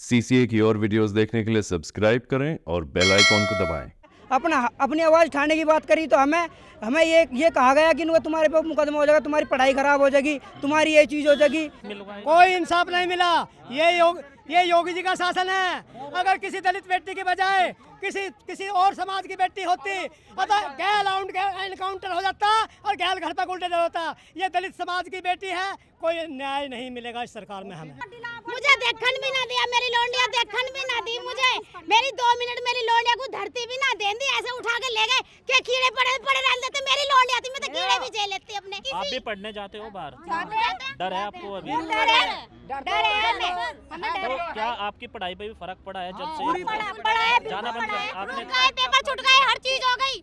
CCA की और videos देखने के लिए सब्सक्राइब करें और बेल आइकॉन को दबाएं। अपनी आवाज़ उठाने की बात करी तो हमें ये कहा गया कि तुम्हारे पे मुकदमा हो जाएगा, तुम्हारी पढ़ाई खराब हो जाएगी, तुम्हारी ये चीज़ हो जाएगी। कोई इंसाफ नहीं मिला। ये योगी जी का शासन है। अगर किसी दलित बेटी के बजाय किसी और समाज की बेटी होती तो गैल एनकाउंटर हो जाता और गैल घर पर उल्टे होता। ये दलित समाज की बेटी है, कोई न्याय नहीं मिलेगा इस सरकार में हमें। मुझे देखन भी ना दिया, मेरी लोंडिया देखन भी ना दी मुझे, मेरी 2 मिनट मेरी लोंडिया को धरती भी ना देंदी, ऐसे उठा के ले गए कि कीड़े पड़े रहने देते। मेरी लोंडिया थी, मैं तो कीड़े भी झेल लेती अपने। आप भी पढ़ने जाते हो बाहर, डर है आपको अभी? डर है हमें। तो क्या आपकी पढ़ाई पे भी फर्क पड़ा है जब से जाना बंद कर आपने? पेपर छूट गए, हर चीज हो गई।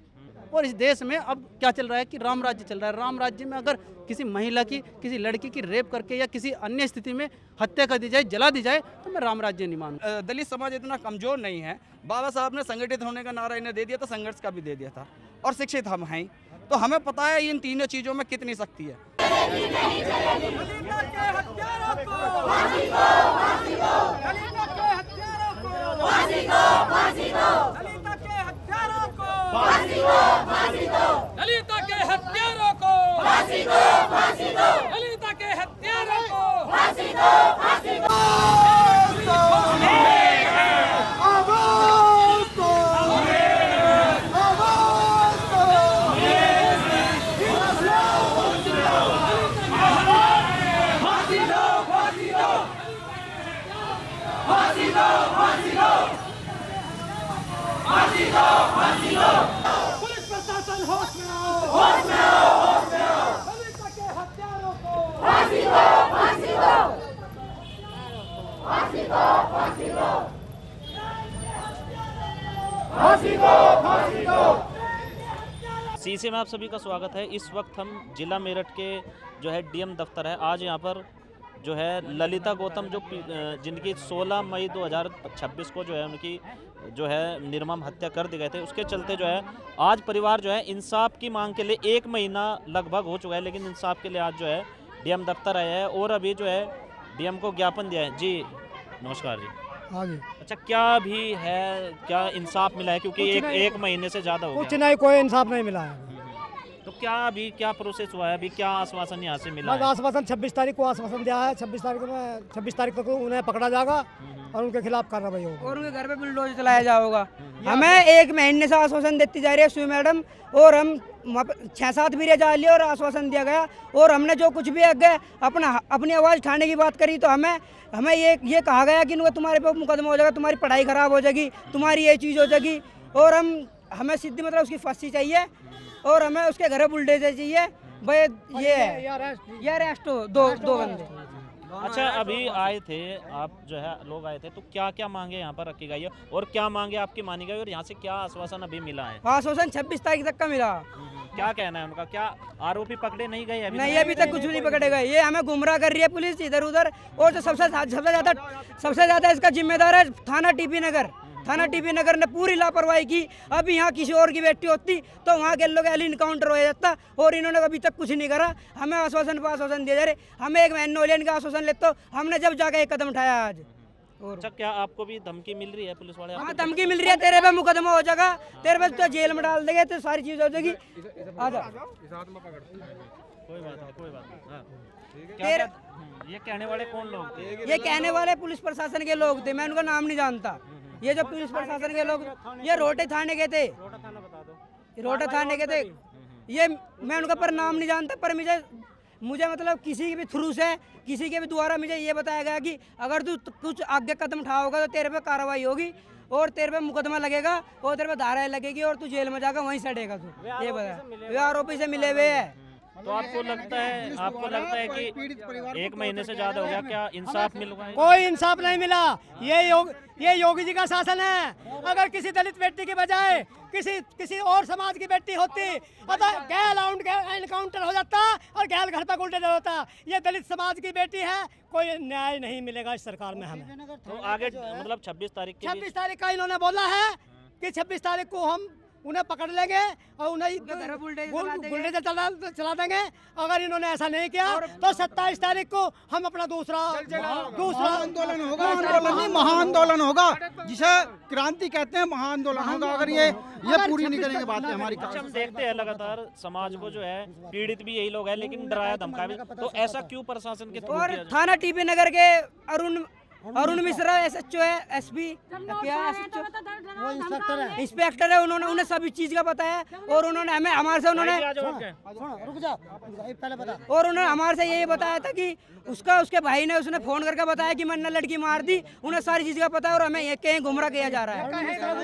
और इस देश में अब क्या चल रहा है कि राम राज्य चल रहा है। राम राज्य में अगर किसी महिला की, किसी लड़की की रेप करके या किसी अन्य स्थिति में हत्या कर दी जाए, जला दी जाए, तो मैं राम राज्य नहीं मानूं। दलित समाज इतना कमजोर नहीं है। बाबा साहब ने संगठित होने का नारा इन्हें दे दिया, तो संघर्ष का भी दे दिया था, और शिक्षित हम हैं, तो हमें पता है इन तीनों चीजों में कितनी शक्ति है। ललिता के हत्यारों को फांसी दो, फांसी दो। ललिता के हत्यारों को फांसी दो, फांसी दो। पुलिस प्रशासन होश में आओ, होश में आओ, होश में आओ। ललिता के हत्यारों को फांसी दो, फांसी दो। फांसी दो, फांसी दो। फांसी दो, फांसी दो। सीसी में आप सभी का स्वागत है। इस वक्त हम जिला मेरठ के जो है डीएम दफ्तर है, आज यहाँ पर जो है ललिता गौतम जिनकी 16 मई 2026 को जो है उनकी जो है निर्मम हत्या कर दी गए थे, उसके चलते जो है आज परिवार जो है इंसाफ की मांग के लिए 1 महीना लगभग हो चुका है, लेकिन इंसाफ के लिए आज जो है डीएम दफ्तर आया है और अभी जो है डीएम को ज्ञापन दिया है। जी नमस्कार जी। हाँ जी। अच्छा, क्या भी है, क्या इंसाफ मिला है? क्योंकि एक महीने से ज़्यादा हो कुछ गया। नहीं, कोई इंसाफ नहीं मिला है। तो क्या अभी क्या प्रोसेस हुआ है? अभी क्या आश्वासन यहाँ से मिला बस है? आश्वासन 26 तारीख को आश्वासन दिया है। 26 तारीख तक उन्हें पकड़ा जाएगा और उनके खिलाफ कार्रवाई होगी और उनके घर पे बुलडोजर चलाया जाएगा। हमें 1 महीने से आश्वासन देती जा रही है सुई मैडम, और हम 6-7 बीरे जा लिए और आश्वासन दिया गया, और हमने जो कुछ भी आगे अपनी आवाज़ उठाने की बात करी तो हमें ये कहा गया कि तुम्हारे पे मुकदमा हो जाएगा, तुम्हारी पढ़ाई खराब हो जाएगी, तुम्हारी ये चीज़ हो जाएगी, और हमें सीधी मतलब उसकी फांसी चाहिए, और हमें उसके घर बुलडोजर चाहिए भाई। ये अरेस्ट हो दो बंदे। अच्छा, अभी आए थे आप, जो है लोग आए थे, तो क्या क्या मांगे यहाँ पर रखी गई है और क्या मांगे आपकी मानी गई और यहाँ से क्या आश्वासन अभी मिला है? आश्वासन 26 तारीख तक का मिला। क्या कहना है उनका? क्या आरोपी पकड़े नहीं गए अभी? नहीं, अभी तक कुछ नहीं पकड़े गए। ये हमें गुमराह कर रही है पुलिस इधर उधर, और जो सबसे ज्यादा इसका जिम्मेदार है थाना टीपी नगर ने पूरी लापरवाही की। अभी यहाँ किसी और की बेटी होती तो वहाँ के लोग एनकाउंटर हो जाता, और इन्होंने अभी तक कुछ नहीं करा। हमें आश्वासन पर आश्वासन दिया जा रहे, हमें 1 महीने होलियन का आश्वासन लेते तो हमने जब जाकर एक कदम उठाया आज। और अच्छा, क्या आपको भी धमकी मिल रही है पुलिस वाले? हाँ, धमकी मिल रही है, तेरे पे मुकदमा हो जाएगा, तेरे पे तो जेल में डाल देंगे, तो सारी चीज हो जाएगी। आजा, कोई बात नहीं, कोई बात नहीं। हाँ। तेरे ये कहने वाले कौन लोग थे? ये कहने वाले पुलिस प्रशासन के लोग थे, मैं उनका नाम नहीं जानता। ये जो पुलिस प्रशासन के लोग, ये रोटे थाने के थे, रोटा थाने के थे। ये मैं उनका पर नाम नहीं जानता, पर मुझे मतलब किसी के भी थ्रू से, किसी के भी द्वारा मुझे ये बताया गया कि अगर तू कुछ आगे कदम उठाओगा तो तेरे पे कार्रवाई होगी, और तेरे पे मुकदमा लगेगा, और तेरे पे धाराएं लगेगी, और तू जेल में जाकर वहीं सड़ेगा तू। ये बताया, वे आरोपी से मिले हुए है। तो आपको लगता है कि 1 महीने से ज्यादा हो गया, क्या इंसाफ मिल रहा है? कोई इंसाफ नहीं मिला। ये योगी जी का शासन है। अगर किसी दलित बेटी के बजाय किसी और समाज की बेटी होती तो गैल एनकाउंटर हो जाता और गैल घर पर उल्टे होता। ये दलित समाज की बेटी है, कोई न्याय नहीं मिलेगा इस सरकार में हमें। तो आगे मतलब 26 तारीख का इन्होंने बोला है कि 26 तारीख को हम उन्हें पकड़ लेंगे और उन्हें घर बुलडोजर बुलडोजर चला देंगे। अगर इन्होंने ऐसा नहीं किया तो 27 तारीख को हम अपना दूसरा आंदोलन होगा। आंदोलन नहीं, महाआंदोलन होगा, जिसे क्रांति कहते हैं। महाआंदोलन होगा अगर ये पूरी नहीं करेंगे बातें हमारी। अच्छा, हम देखते हैं लगातार समाज को जो है पीड़ित भी यही लोग हैं, लेकिन डराया धमकाया भी। तो ऐसा क्यों प्रशासन के थ्रू और किया जाए? थाना टीपी नगर के अरुण मिश्रा SHO है, SP क्या SHO इंस्पेक्टर है। उन्होंने सभी चीज का पता है और उन्होंने हमें हमारे से उन्होंने और उन्होंने हमारे से यही बताया था कि उसके भाई ने उसने फोन करके बताया कि मैंने लड़की मार दी। उन्हें सारी चीज का पता है और हमें ये कहीं गुमराह किया जा रहा है।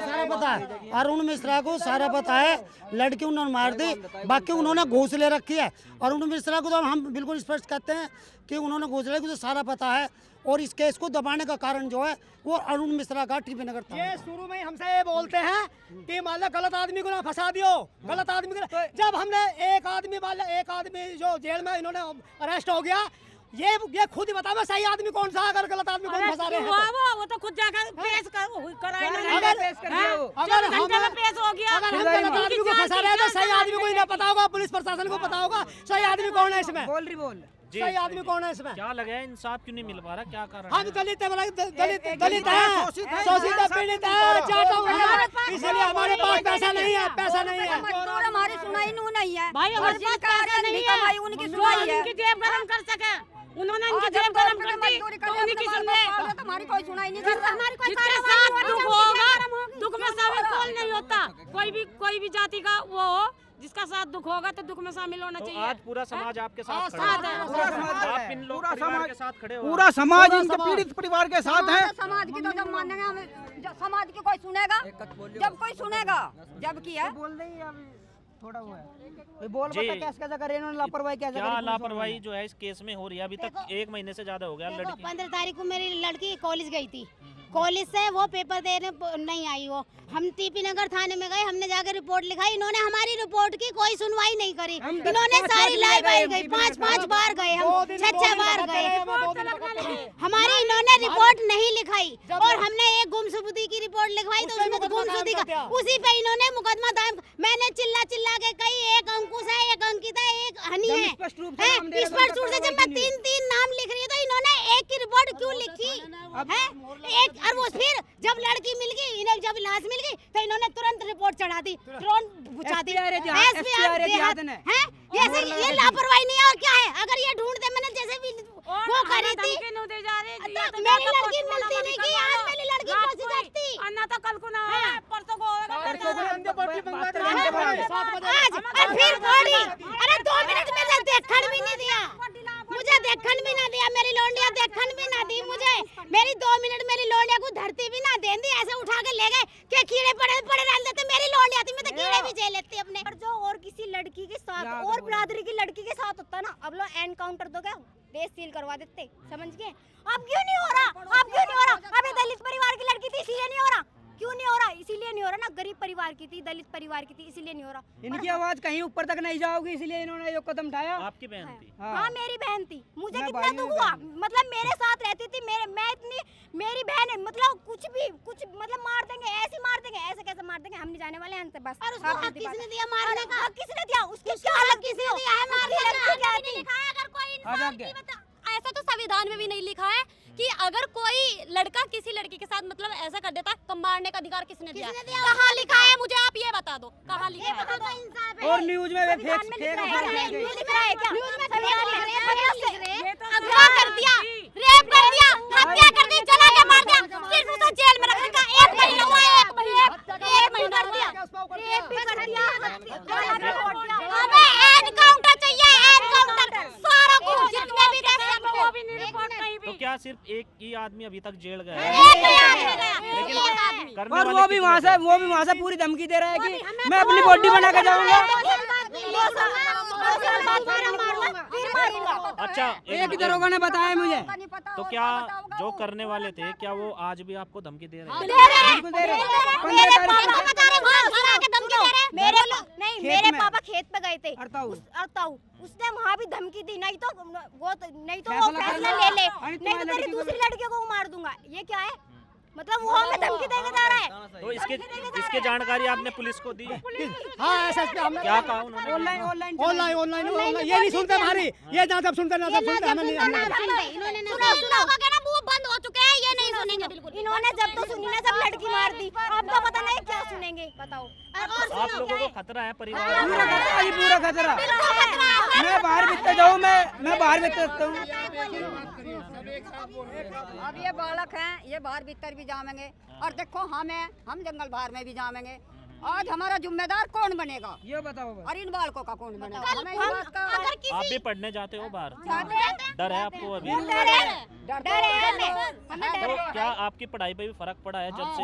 सारा पता है, अरुण मिश्रा को सारा पता है, लड़की उन्होंने मार दी, बाकी उन्होंने घूस ले रखी है। अरुण मिश्रा को तो हम बिल्कुल स्पष्ट कहते हैं कि उन्होंने घूस ले, तो सारा पता है। और इस केस को दबाने का कारण जो है वो अरुण मिश्रा का टीपी नगर था। ये शुरू में हमसे ये बोलते हैं कि मान लो गलत आदमी को ना फंसा दियो, गलत आदमी को। जब हमने एक आदमी जो जेल में इन्होंने अरेस्ट हो गया, ये खुद ही बताओ सही आदमी कौन सा, अगर गलत आदमी कौन फंसा रहे हैं वो तो खुद जाकर पेश कराए। अगर हम गलत आदमी को फंसा रहे हैं तो सही आदमी को ही ना पता होगा, पुलिस प्रशासन को पता होगा सही आदमी कौन है इसमें। बोल सही आदमी कौन है इसमें? क्या लगा है इंसाफ क्यों नहीं मिल पा रहा, क्या कारण? हम दलित है, दलित है, शोषित है, पीड़ित है, जाटा हुआ है, इसलिए हमारे पास पैसा नहीं है, हमारी सुनाई नहीं है भाई, हमारे पास पैसा नहीं है। उनकी सुनाई है, उनकी जेब गरम कर सके, उन्होंने इनकी जेब गरम कर दी तो उनकी सुनने हमारी कोई सुनाई नहीं करता। जिसके साथ दुख होगा, दुख में शामिल कौन नहीं होता, कोई भी जाति का वो हो, जिसका साथ दुख होगा तो दुख में शामिल होना चाहिए। आज पूरा समाज आपके साथ खड़ा है, आप इन लोग परिवार के साथ खड़े हो। पूरा समाज इनके पीड़ित परिवार के साथ है। समाज की तो जब मानेंगे हमें, समाज की कोई सुनेगा, जब कोई सुनेगा, जब की है बोल देंगे अभी थोड़ा हुआ है। बोल बता कैसे करे इन्होंने लापरवाही कैसे क्या लापरवाही जो है इस केस में हो रही है? अभी तक 1 महीने से ज्यादा हो गया। लड़की 15 तारीख को मेरी लड़की कॉलेज गई थी, कॉलेज से वो पेपर देने नहीं आई। वो हम टीपी नगर थाने में गए, हमने जाकर रिपोर्ट लिखाई, इन्होंने हमारी रिपोर्ट की कोई सुनवाई नहीं करी। इन्होंने सारी लाइब्रेरी गई, 5 बार गए, हम 6 बार गए, हमारी इन्होंने रिपोर्ट नहीं लिखाई। और हमने एक गुमशुदगी की रिपोर्ट लिखवाई तो उसमें तो गुमशुदगी का उसी पे इन्होंने मुकदमा दायर। मैंने चिल्ला के कही, एक अंकुश है, एक अंकिता है, एक हनी है। स्पष्ट रूप से जब मैं 3 नाम लिख रही हूँ तो इन्होंने एक की रिपोर्ट क्यों लिखी है? एक और वो फिर जब लड़की मिल गई, इन्हें जब लाश मिल गई तो इन्होंने तुरंत रिपोर्ट चढ़ा दी, तुरंत बुझा दी। ये लापरवाही नहीं है और क्या है? अगर ये ढूंढते, मैंने जैसे भी वो करी थी, मेरी लड़की मिलती नहीं कि आज मेरी लड़की फंसी जाती, तो कल को ना परसों को आज और फिर बॉडी। अरे 2 मिनट में देखने भी नहीं दिया, मुझे देखने भी ना दिया, मेरी लौंडिया देखने भी ना दी मुझे। मेरी 2 मिनट मेरी लौंडिया को धरती भी ना देंदी, ऐसे उठा के ले गए कि कीड़े पड़े डाल देते। मेरी लौंडिया थी, मैं तो कीड़े भी झेल लेती अपने। जो और किसी लड़की के साथ और बिरादरी की लड़की के साथ होता ना, अब लोग एनकाउंटर तो क्या देश सील करवा देते, समझ गए? अब क्यों नहीं हो रहा? अभी दलित परिवार की लड़की थी इसीलिए नहीं हो रहा। क्यों नहीं हो रहा? इसीलिए नहीं हो रहा ना, गरीब परिवार की थी, दलित परिवार की थी, इसीलिए नहीं हो रहा। इनकी आवाज कहीं ऊपर तक नहीं जाओगी, इसलिए इन्होंने ये कदम उठाया। आपकी बहन थी? हाँ, मेरी बहन थी। मुझे कितना दुख हुआ, मतलब मेरे साथ रहती थी, मेरी बहन है, मतलब कुछ मतलब मार देंगे, ऐसे मार देंगे, ऐसे कैसे मार देंगे, हम नहीं जाने वाले हैं बस। और उसको हक किसने दिया मारने का? हक किसने दिया? उसकी क्या हक किसने दिया है मारने का? अगर कोई इंसान ऐसा तो संविधान में भी नहीं लिखा है कि अगर कोई लड़का किसी लड़की के साथ मतलब ऐसा कर देता तो मारने का अधिकार किसने दिया? कहाँ लिखा है? मुझे आप ये बता दो, कहाँ लिखा है? और न्यूज में अगवा कर दिया, रेप कर दिया, हत्या कर दी, जला के मार दिया, सिर्फ उसे जेल में रखने का 1 महीना हुआ है। 1 महीना कर दिया, रेप भी कर दिया। हमें एनकाउंटर चाहिए, एनकाउंटर, सारा कुछ जितने भी वो भी नहीं रिपोर्ट कहीं भी। तो क्या सिर्फ एक ही आदमी अभी तक जेल गया है? लेकिन और वो भी वहाँ से पूरी धमकी दे रहा है कि मैं अपनी बॉडी बना के जाऊंगा। अच्छा, एक दरोगा ने बताया मुझे। तो क्या जो करने वाले थे, क्या वो आज भी आपको धमकी दे रहे हैं? मेरे पापा खेत पे गए थे अरताऊ, उसने वहाँ भी धमकी दी, नहीं तो वो फैसला ले ले, नहीं तो तेरी दूसरी लड़कियों को मार दूंगा। ये क्या है? मतलब वो हमें धमकी देके जा रहा है। तो इसकी जानकारी आपने पुलिस को दी? हाँ एसएसपी हमने क्या कहा उन्होंने? ऑनलाइन ये नहीं सुनते हमारी, ये ना जब सुनते हमें नहीं सुना होगा क्या ना, वो बंद हो चुके हैं, ये नहीं सुनेंगे बिल्कुल। इन्होंने जब तो सुनी ना, जब लड़की मार दी, अब तो पता नहीं क्या सुनेंगे, बताओ। आप लोगों को खतरा है परिवार? पूरा खतरा। मैं बाहर बिकते जाऊँ, मैं बाहर बिकते सकता हूँ। अब ये बालक हैं, ये बाहर भीतर भी जाएंगे, और देखो हम जंगल बाहर में भी जाएंगे। आज हमारा जिम्मेदार कौन बनेगा ये बताओ। और इन बालकों का कौन बनेगा? हमें इस बात का आप भी पढ़ने जाते हो बाहर? डर है आपको अभी? डर है हमें। तो क्या आपकी पढ़ाई पे भी फर्क पड़ा है जब से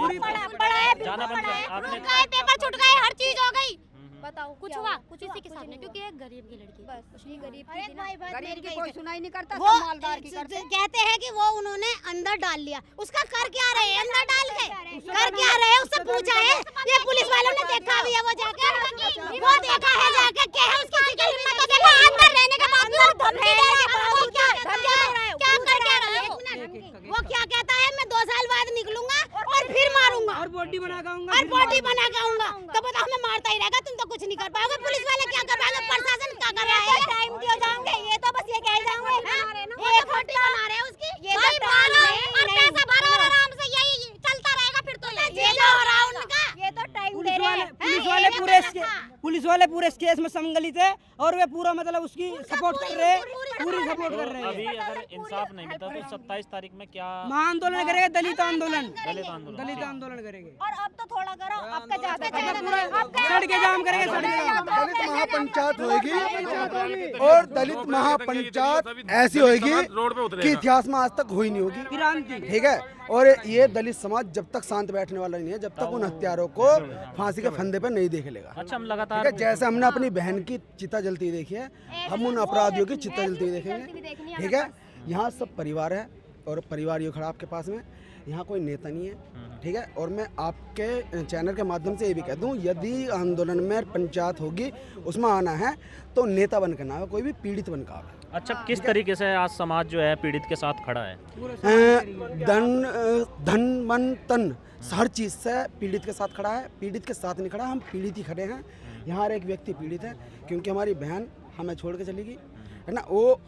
जाना बंद किया आपने? पेपर छूट गए, हर चीज हो गई। बताओ कुछ हुआ? कुछ इसी के साथ नहीं, क्योंकि एक गरीब की लड़की, बस कुछ नहीं, गरीब की कोई सुनाई नहीं करता, वो मालदार की करते। कहते हैं कि वो उन्होंने अंदर डाल लिया, उसका कर क्या रहे हैं? अंदर डाल के कर क्या रहे हैं? उससे पूछा है, ये पुलिस वालों ने देखा भी है, वो जाके वो देखा है, जाके क्या है उसकी हिम्मत तो देखो, अंदर रहने के बाद धमकी दे रहा है। वो क्या कर क्या रहे हो? वो क्या कहता है, मैं 2 साल बाद निकलूंगा और फिर मारूंगा और बॉडी बना के आऊंगा, और बॉडी बना के आऊंगा। तो बता, हमें मारता ही रहेगा, तुम तो कुछ नहीं कर पाओगे। पुलिस वाले क्या कर पाएंगे? प्रशासन क्या कर रहा है? टाइम दिया जाओगे, ये तो बस ये कह जाओगे, ये खोटी बना रहे हैं उसकी। ये और पैसा भरा आराम से, यही चलता रहेगा फिर। तो ये जो हो रहा है उनका, ये तो टाइम दे रहे हैं। पुलिस वाले पूरे इस केस में सम्मिलित है, और वे पूरा मतलब उसकी सपोर्ट कर रहे हैं, पूरी सपोर्ट कर रहे हैं। अभी अगर इंसाफ नहीं मिलता तो 27 तारीख में क्या महाआंदोलन करेंगे? दलित आंदोलन करेंगे। और अब तो थोड़ा करो, अब का जाके सड़क जाम करेंगे, दलित महापंचायत होगी, और दलित महापंचायत ऐसी होगी कि इतिहास में आज तक हुई नहीं होगी, ठीक है। और ये दलित समाज जब तक शांत बैठने वाला नहीं है, जब तक उन हत्यारों को फांसी के फंदे पर नहीं देख लेगा। अच्छा, हम लगातार ठीक है, जैसे हमने अपनी बहन की चिता जलती देखी है, हम उन अपराधियों की चिता जलती देखेंगे, ठीक है। यहाँ सब परिवार है, और परिवार ये खड़ा आपके पास में, यहाँ कोई नेता नहीं है, ठीक है। और मैं आपके चैनल के माध्यम से ये भी कह दूँ, यदि आंदोलन में पंचायत होगी, उसमें आना है तो नेता बन कर ना आवे, कोई भी पीड़ित बन कर आवे। अच्छा, किस तरीके से आज समाज जो है पीड़ित के साथ खड़ा है? धन मन तन हर चीज़ से पीड़ित के साथ खड़ा है, पीड़ित के साथ नहीं खड़ा, हम पीड़ित ही खड़े हैं। यहाँ हर एक व्यक्ति पीड़ित है, क्योंकि हमारी बहन हमें छोड़ के चली गई है ना। वो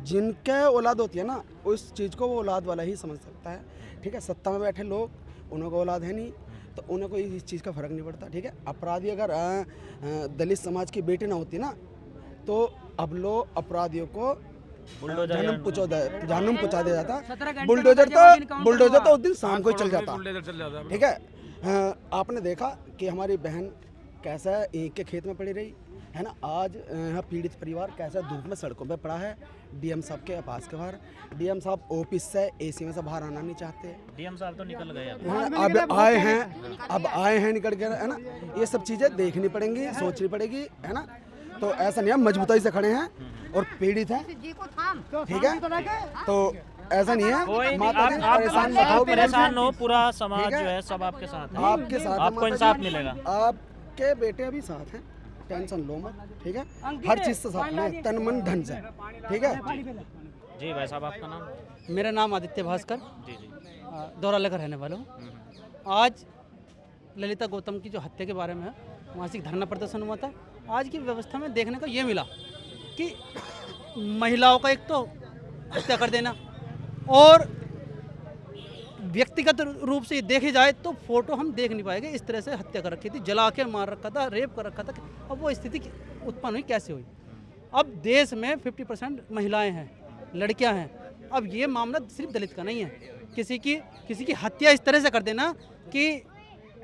जिनके औलाद होती है ना, उस चीज़ को वो औलाद वाला ही समझ सकता है, ठीक है। सत्ता में बैठे लोग, उन्होंने औलाद है नहीं, तो उन्हें कोई इस चीज़ का फ़र्क नहीं पड़ता, ठीक है। अपराधी अगर दलित समाज की बेटी ना होती ना, तो अब लोग अपराधियों को जन्म पहुँचा दिया जाता। बुलडोजर तो उस दिन शाम को ही चल जाता, ठीक है। आपने देखा कि हमारी बहन कैसा ईंट के खेत में पड़ी रही है ना। आज यहाँ पीड़ित परिवार कैसा धूप में सड़कों पे पड़ा है, डीएम साहब के पास के बाहर। डीएम साहब ऑफिस से एसी में से बाहर आना नहीं चाहते। डीएम साहब तो निकल गए अब आए हैं निकल गए, है ना। ये सब चीज़ें देखनी पड़ेंगी, सोचनी पड़ेगी, है ना। तो ऐसा नहीं है, मजबूती से खड़े हैं और पीड़ित हैं, ठीक है। तो ऐसा नहीं है, आप परेशान हो, पूरा समाज जो है सब आपके साथ है, आपके साथ, आपको इंसाफ मिलेगा। आपके बेटे अभी साथ हैं, टेंशन लो मत, ठीक है। हर चीज़ से साथ में, तन मन धन से, ठीक है। जी भाई साहब, आपका नाम? मेरा नाम आदित्य भास्कर, जी जी, दौरा लेकर रहने वाला हूँ। आज ललिता गौतम की जो हत्या के बारे में है, मासिक धरना प्रदर्शन हुआ था। आज की व्यवस्था में देखने को ये मिला कि महिलाओं का एक तो हत्या कर देना, और व्यक्तिगत रूप से देखे जाए तो फोटो हम देख नहीं पाएंगे, इस तरह से हत्या कर रखी थी, जला के मार रखा था, रेप कर रखा था। अब वो स्थिति उत्पन्न हुई, कैसे हुई? अब देश में 50% महिलाएं हैं, लड़कियां हैं। अब ये मामला सिर्फ दलित का नहीं है, किसी की हत्या इस तरह से कर देना कि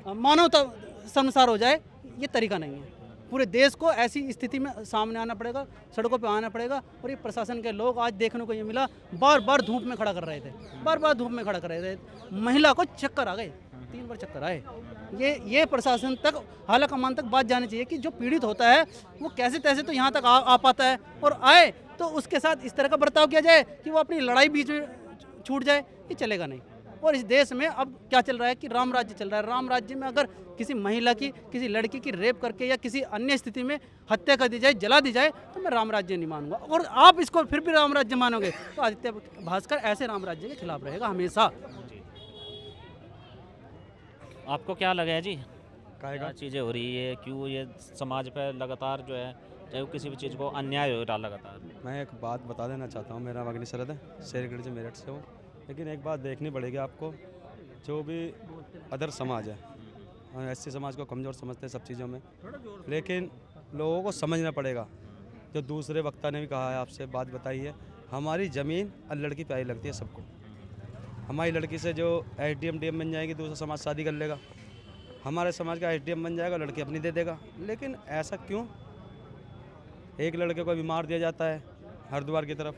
मानवता संसार हो जाए, ये तरीका नहीं है। पूरे देश को ऐसी स्थिति में सामने आना पड़ेगा, सड़कों पे आना पड़ेगा। और ये प्रशासन के लोग आज देखने को ये मिला, बार बार धूप में खड़ा कर रहे थे, महिला को चक्कर आ गए, 3 बार चक्कर आए। ये प्रशासन तक, आला कमान तक बात जानी चाहिए कि जो पीड़ित होता है वो कैसे तैसे तो यहाँ तक आ पाता है, और आए तो उसके साथ इस तरह का बर्ताव किया जाए कि वो अपनी लड़ाई बीच में छूट जाए, ये चलेगा नहीं। और इस देश में अब क्या चल रहा है कि राम राज्य चल रहा है। राम राज्य में अगर किसी महिला की, किसी लड़की की रेप करके या किसी अन्य स्थिति में हत्या कर दी जाए, जला दी जाए, तो मैं राम राज्य नहीं मानूंगा। और आप इसको फिर भी राम राज्य मानोगे तो आदित्य भास्कर ऐसे राम राज्य के खिलाफ रहेगा हमेशा। आपको क्या लगा है जी, काहेगा क्या चीज़ें हो रही है, क्यों ये समाज पर लगातार जो है, चाहे वो किसी भी चीज़ को अन्याय हो रहा लगातार? मैं एक बात बता देना चाहता हूँ। मेरा अग्नि शरद है, शेरगढ़ से मेरठ से हूँ। लेकिन एक बात देखनी पड़ेगी आपको, जो भी अदर समाज है, ऐसे समाज को कमज़ोर समझते हैं सब चीज़ों में, लेकिन लोगों को समझना पड़ेगा। जो दूसरे वक्ता ने भी कहा है, आपसे बात बताई है, हमारी ज़मीन और लड़की प्यारी लगती है सबको। हमारी लड़की से जो SDM DM बन जाएगी, दूसरा समाज शादी कर लेगा। हमारे समाज का SDM बन जाएगा, लड़की अपनी दे देगा। लेकिन ऐसा क्यों? एक लड़के को भी मार दिया जाता है हरिद्वार की तरफ,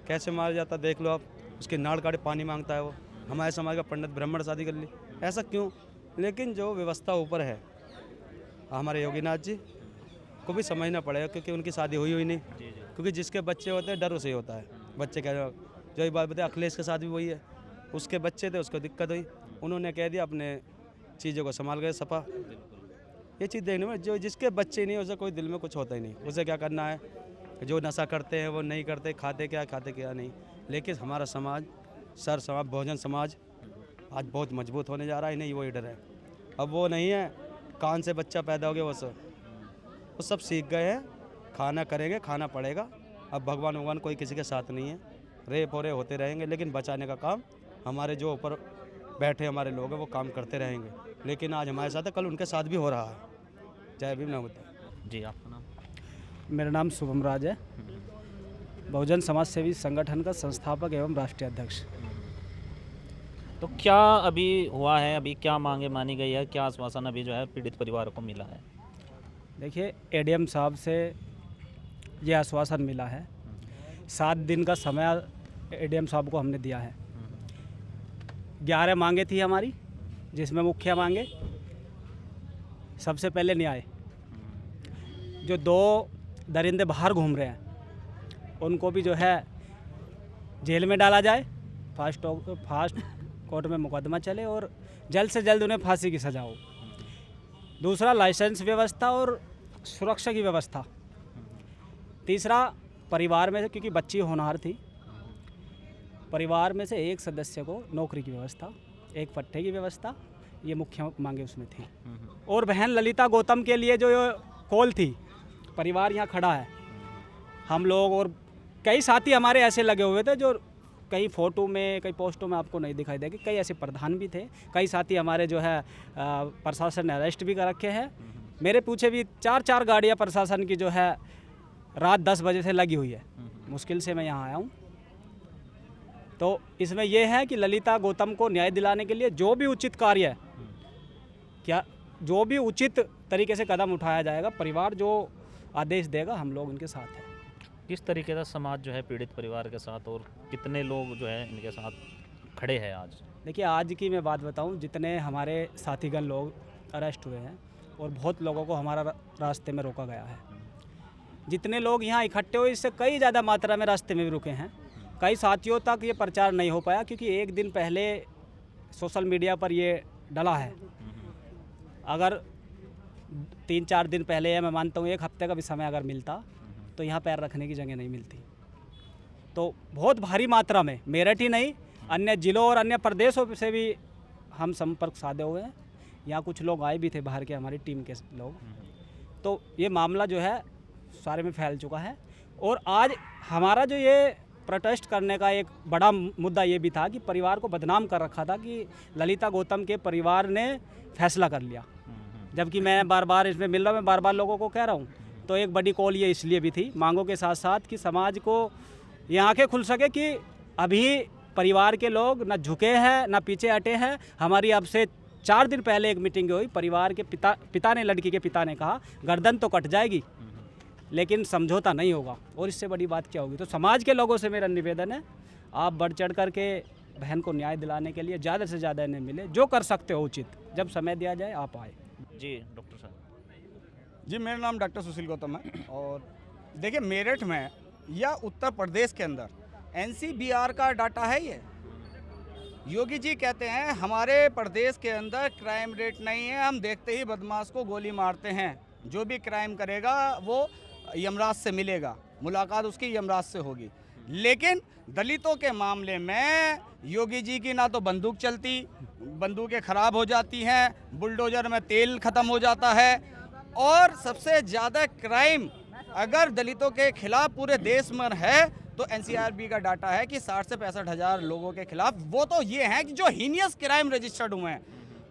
कैसे मारा जाता है देख लो आप। उसके नाड़ काटे पानी मांगता है वो। हमारे समाज का पंडित ब्राह्मण शादी कर ली, ऐसा क्यों? लेकिन जो व्यवस्था ऊपर है, हमारे योगीनाथ जी को भी समझना पड़ेगा, क्योंकि उनकी शादी हुई नहीं। क्योंकि जिसके बच्चे होते हैं डर उसे ही होता है। बच्चे कह रहे, जो ये बात बताए, अखिलेश के साथ भी वही है। उसके बच्चे थे, उसको दिक्कत हुई, उन्होंने कह दिया अपने चीज़ों को संभाल गए सपा। ये चीज़ देखने में, जो जिसके बच्चे नहीं उसे कोई दिल में कुछ होता ही नहीं। उसे क्या करना है, जो नशा करते हैं वो नहीं करते, खाते क्या नहीं। लेकिन हमारा समाज, सर समाज, बहुजन समाज आज बहुत मजबूत होने जा रहा है। नहीं वही डर है, अब वो नहीं है कान से बच्चा पैदा हो गया वो सब सीख गए हैं। खाना करेंगे, खाना पड़ेगा। अब भगवान कोई किसी के साथ नहीं है। रेप हो रहे होते रहेंगे, लेकिन बचाने का काम हमारे जो ऊपर बैठे हमारे लोग हैं वो काम करते रहेंगे। लेकिन आज हमारे साथ है, कल उनके साथ भी हो रहा है। जय भीम नमोते। जी, आपका नाम? मेरा नाम शुभम राज है, बहुजन समाज सेवी संगठन का संस्थापक एवं राष्ट्रीय अध्यक्ष। तो क्या अभी हुआ है, अभी क्या मांगे मानी गई है, क्या आश्वासन अभी जो है पीड़ित परिवार को मिला है? देखिए, ADM साहब से ये आश्वासन मिला है, 7 दिन का समय ADM साहब को हमने दिया है। 11 मांगे थी हमारी, जिसमें मुख्य मांगे सबसे पहले न्याय। जो 2 दरिंदे बाहर घूम रहे हैं उनको भी जो है जेल में डाला जाए, फास्ट कोर्ट में मुकदमा चले और जल्द से जल्द उन्हें फांसी की सजा हो। दूसरा, लाइसेंस व्यवस्था और सुरक्षा की व्यवस्था। तीसरा, परिवार में से, क्योंकि बच्ची होनहार थी, परिवार में से एक सदस्य को नौकरी की व्यवस्था, एक पट्टे की व्यवस्था, ये मुख्य मांगे उसमें थी। और बहन ललिता गौतम के लिए जो कॉल थी, परिवार यहाँ खड़ा है, हम लोग और कई साथी हमारे ऐसे लगे हुए थे जो कई फ़ोटो में, कई पोस्टों में आपको नहीं दिखाई देगी। कई ऐसे प्रधान भी थे, कई साथी हमारे जो है प्रशासन ने अरेस्ट भी कर रखे हैं। मेरे पीछे भी 4 गाड़ियाँ प्रशासन की जो है रात 10 बजे से लगी हुई है। मुश्किल से मैं यहाँ आया हूँ। तो इसमें यह है कि ललिता गौतम को न्याय दिलाने के लिए जो भी उचित कार्य है, क्या जो भी उचित तरीके से कदम उठाया जाएगा, परिवार जो आदेश देगा हम लोग उनके साथ हैं। किस तरीके का समाज जो है पीड़ित परिवार के साथ, और कितने लोग जो है इनके साथ खड़े हैं आज? देखिए, आज की मैं बात बताऊं, जितने हमारे साथीगण लोग अरेस्ट हुए हैं और बहुत लोगों को हमारा रास्ते में रोका गया है। जितने लोग यहाँ इकट्ठे हुए, इससे कई ज़्यादा मात्रा में रास्ते में भी रुके हैं। कई साथियों तक ये प्रचार नहीं हो पाया, क्योंकि एक दिन पहले सोशल मीडिया पर ये डला है। अगर 3-4 दिन पहले, या मैं मानता हूँ 1 हफ्ते का भी समय अगर मिलता, तो यहाँ पैर रखने की जगह नहीं मिलती। तो बहुत भारी मात्रा में, मेरठ ही नहीं, अन्य जिलों और अन्य प्रदेशों से भी हम संपर्क साधे हुए हैं। यहाँ कुछ लोग आए भी थे बाहर के, हमारी टीम के लोग। तो ये मामला जो है सारे में फैल चुका है। और आज हमारा जो ये प्रोटेस्ट करने का एक बड़ा मुद्दा ये भी था कि परिवार को बदनाम कर रखा था कि ललिता गौतम के परिवार ने फैसला कर लिया, जबकि मैं बार इसमें मिल रहा हूँ, मैं बार लोगों को कह रहा हूँ। तो एक बड़ी कॉल ये इसलिए भी थी, मांगों के साथ साथ, कि समाज को ये आंखें खुल सके कि अभी परिवार के लोग न झुके हैं न पीछे हटे हैं। हमारी अब से 4 दिन पहले एक मीटिंग हुई, परिवार के पिता ने, लड़की के पिता ने कहा गर्दन तो कट जाएगी लेकिन समझौता नहीं होगा। और इससे बड़ी बात क्या होगी? तो समाज के लोगों से मेरा निवेदन है, आप बढ़ चढ़ करके बहन को न्याय दिलाने के लिए ज़्यादा से ज़्यादा इन्हें मिले, जो कर सकते हो उचित, जब समय दिया जाए आप आए। जी डॉक्टर साहब। जी, मेरा नाम डॉक्टर सुशील गौतम है। और देखिए, मेरठ में या उत्तर प्रदेश के अंदर NCBR का डाटा है ये। योगी जी कहते हैं हमारे प्रदेश के अंदर क्राइम रेट नहीं है, हम देखते ही बदमाश को गोली मारते हैं, जो भी क्राइम करेगा वो यमराज से मिलेगा, मुलाकात उसकी यमराज से होगी। लेकिन दलितों के मामले में योगी जी की ना तो बंदूक चलती, बंदूकें खराब हो जाती हैं, बुलडोजर में तेल ख़त्म हो जाता है, और सबसे ज़्यादा क्राइम अगर दलितों के खिलाफ पूरे देश में है तो एनसीआरबी का डाटा है कि 60 से 65 हज़ार लोगों के खिलाफ, वो तो ये हैं कि जो हीनियस क्राइम रजिस्टर्ड हुए हैं,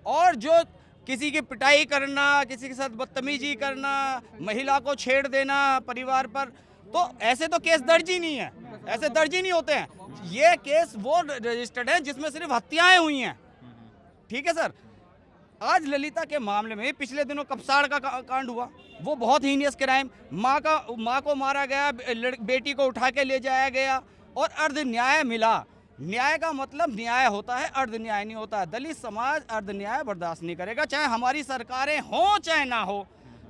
और जो किसी की पिटाई करना, किसी के साथ बदतमीजी करना, महिला को छेड़ देना परिवार पर, तो ऐसे तो केस दर्ज ही नहीं है, ऐसे दर्ज ही नहीं होते हैं। ये केस वो रजिस्टर्ड है जिसमें सिर्फ हत्याएं हुई हैं। ठीक है सर। आज ललिता के मामले में पिछले दिनों कपसाड़ का कांड हुआ, वो बहुत हीनियस क्राइम, माँ को मारा गया, बेटी को उठा के ले जाया गया और अर्ध न्याय मिला। न्याय का मतलब न्याय होता है, अर्ध न्याय नहीं होता है। दलित समाज अर्ध न्याय बर्दाश्त नहीं करेगा, चाहे हमारी सरकारें हों चाहे ना हो।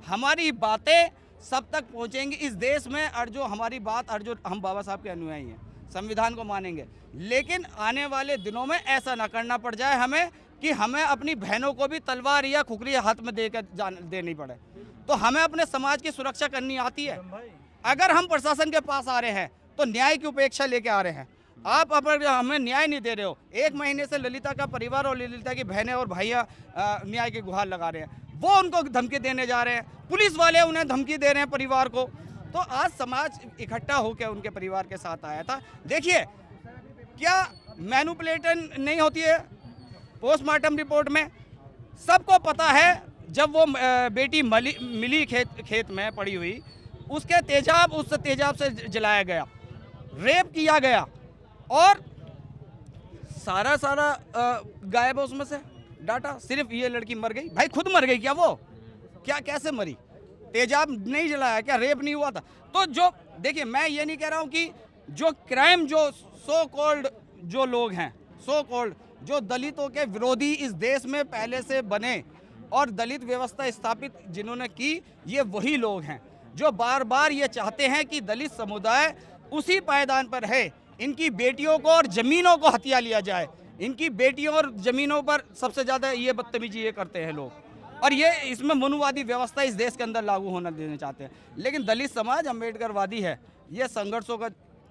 हमारी बातें सब तक पहुंचेंगी इस देश में, और जो हमारी बात, और जो हम बाबा साहब के अनुयायी हैं, संविधान को मानेंगे। लेकिन आने वाले दिनों में ऐसा ना करना पड़ जाए हमें कि हमें अपनी बहनों को भी तलवार या खुकरी हाथ में देनी पड़े। तो हमें अपने समाज की सुरक्षा करनी आती है। अगर हम प्रशासन के पास आ रहे हैं तो न्याय की उपेक्षा लेके आ रहे हैं। आप अगर हमें न्याय नहीं दे रहे हो, 1 महीने से ललिता का परिवार और ललिता की बहनें और भैया न्याय की गुहार लगा रहे हैं, वो उनको धमकी देने जा रहे हैं, पुलिस वाले उन्हें धमकी दे रहे हैं परिवार को। तो आज समाज इकट्ठा होकर उनके परिवार के साथ आया था। देखिए, क्या मैनिपुलेशन नहीं होती है पोस्टमार्टम रिपोर्ट में? सबको पता है जब वो बेटी मिली खेत में पड़ी हुई, उसके तेजाब से जलाया गया, रेप किया गया, और सारा गायब है उसमें से डाटा। सिर्फ ये लड़की मर गई। भाई खुद मर गई क्या वो? क्या कैसे मरी? तेजाब नहीं जलाया क्या? रेप नहीं हुआ था? तो जो देखिए, मैं ये नहीं कह रहा हूँ कि जो क्राइम, जो सो कॉल्ड जो लोग हैं, सो कॉल्ड जो दलितों के विरोधी इस देश में पहले से बने और दलित व्यवस्था स्थापित जिन्होंने की, ये वही लोग हैं जो बार बार ये चाहते हैं कि दलित समुदाय उसी पायदान पर है। इनकी बेटियों को और ज़मीनों को हथिया लिया जाए। इनकी बेटियों और ज़मीनों पर सबसे ज़्यादा ये बदतमीजी ये करते हैं लोग, और ये इसमें मनुवादी व्यवस्था इस देश के अंदर लागू होना देना चाहते हैं। लेकिन दलित समाज अम्बेडकरवादी है, ये संघर्षों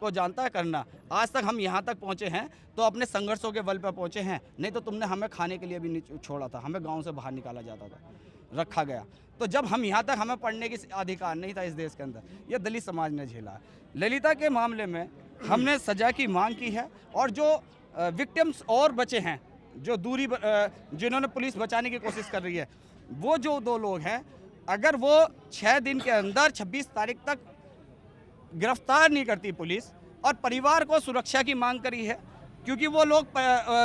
को जानता है करना। आज तक हम यहाँ तक पहुँचे हैं तो अपने संघर्षों के बल पर पहुँचे हैं, नहीं तो तुमने हमें खाने के लिए भी नहीं छोड़ा था, हमें गाँव से बाहर निकाला जाता था, रखा गया। तो जब हम यहाँ तक, हमें पढ़ने की अधिकार नहीं था इस देश के अंदर, ये दलित समाज ने झेला है। ललिता के मामले में हमने सजा की मांग की है, और जो विक्टिम्स और बचे हैं, जो जिन्होंने पुलिस बचाने की कोशिश कर रही है, वो जो 2 लोग हैं, अगर वो 6 दिन के अंदर 26 तारीख तक गिरफ्तार नहीं करती पुलिस, और परिवार को सुरक्षा की मांग करी है, क्योंकि वो लोग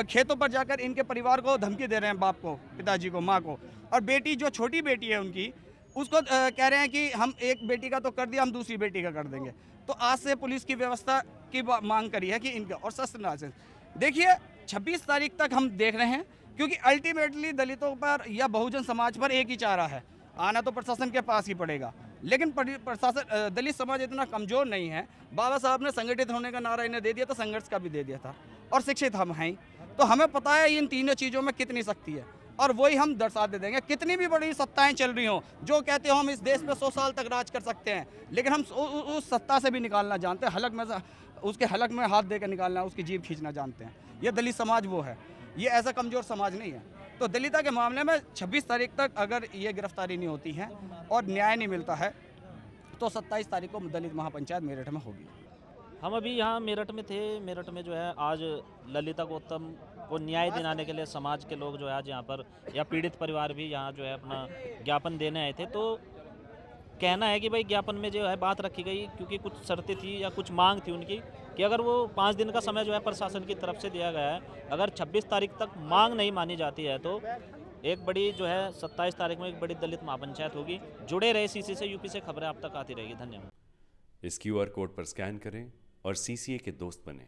खेतों पर जाकर इनके परिवार को धमकी दे रहे हैं, बाप को, पिताजी को, माँ को, और बेटी जो छोटी बेटी है उनकी, उसको कह रहे हैं कि हम एक बेटी का तो कर दिया, हम दूसरी बेटी का कर देंगे। तो आज से पुलिस की व्यवस्था की मांग करी है कि इनका, और शस्त्र लाइसेंस। देखिए, 26 तारीख तक हम देख रहे हैं, क्योंकि अल्टीमेटली दलितों पर या बहुजन समाज पर एक ही चारा है, आना तो प्रशासन के पास ही पड़ेगा। लेकिन प्रशासन, दलित समाज इतना कमज़ोर नहीं है। बाबा साहब ने संगठित होने का नारा इन्हें दे दिया था, संघर्ष का भी दे दिया था, और शिक्षित हम हैं, तो हमें पता है इन तीनों चीज़ों में कितनी शक्ति है, और वही हम दर्शा दे देंगे। कितनी भी बड़ी सत्ताएं चल रही हों, जो कहते हो हम इस देश में 100 साल तक राज कर सकते हैं, लेकिन हम उस सत्ता से भी निकालना जानते हैं, हलक में उसके हलक में हाथ देकर निकालना, उसकी जीभ खींचना जानते हैं। ये दलित समाज वो है, ये ऐसा कमज़ोर समाज नहीं है। तो दलिता के मामले में 26 तारीख तक अगर ये गिरफ्तारी नहीं होती है और न्याय नहीं मिलता है, तो 27 तारीख को दलित महापंचायत मेरठ में होगी। हम अभी यहाँ मेरठ में थे। मेरठ में जो है आज ललिता गौतम को न्याय दिलाने के लिए समाज के लोग जो है आज यहाँ पर, या पीड़ित परिवार भी यहाँ जो है अपना ज्ञापन देने आए थे। तो कहना है कि भाई ज्ञापन में जो है बात रखी गई, क्योंकि कुछ शर्तें थी या कुछ मांग थी उनकी, कि अगर वो 5 दिन का समय जो है प्रशासन की तरफ से दिया गया है, अगर 26 तारीख तक मांग नहीं मानी जाती है तो एक बड़ी जो है 27 तारीख में एक बड़ी दलित महापंचायत होगी। जुड़े रहे सीसी से, यूपी से खबरें आप तक आती रहेगी। धन्यवाद। इस QR कोड पर स्कैन करें और CCA के दोस्त बने।